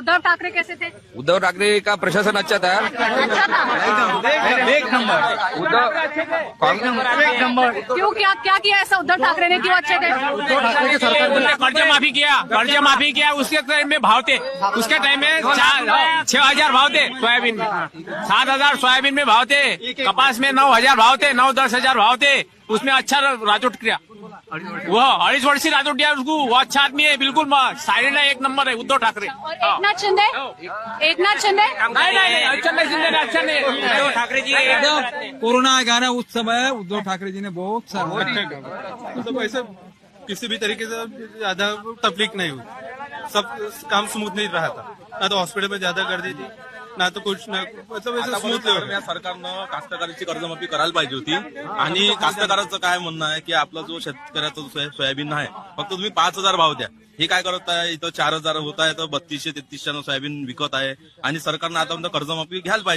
उद्धव ठाकरे कैसे थे? उद्धव ठाकरे का प्रशासन अच्छा था। अच्छा था। एक नंबर उद्धव कांग्रेस क्यों, क्या क्या किया ऐसा उद्धव ठाकरे ने, क्यों अच्छे थे? उन्होंने कर्ज माफी किया उसके टाइम में भाव थे। उसके टाइम में 6,000 भाव थे सोयाबीन में, 7,000 सोयाबीन में भाव थे, कपास में 9,000 भाव थे, 9-10,000 भाव थे। उसमें अच्छा राजूट किया, वो 2.5 वर्षी राजूट दिया उसको। वो अच्छा आदमी है, बिल्कुल साइलेंट है, एक नंबर है उद्धव ठाकरे। और एकनाथ शिंदे, एकनाथ शिंदे नहीं, अच्छा नहीं, शिंदे ने अच्छा नहीं। उद्धव ठाकरे जी एकदम कोरोना आया ना उस समय उद्धव ठाकरे जी ने बहुत सारा मतलब ऐसे किसी भी तरीके से ज्यादा तकलीफ नहीं हुई, सब काम स्मूथ नहीं रहा था। ना तो हॉस्पिटल में ज्यादा गर्दी थी, ना तो कुछ ना, मतलब ऐसे स्मूथ या सरकारनं कास्तकाराची कर्जमाफी करायला पाहिजे होती। आणि कास्तकाराचं काय म्हणणं आहे की आपला जो शेतकऱ्याचा जो सोयाबीन आहे फक्त तुम्ही 5,000 भाव द्या। हे काय करत आहे, इथं 4,000 होत आहे, तर 3200-3300 सोयाबीन विकत आहे आणि सरकारनं आता कर्जमाफी घ्यायला पाहिजे।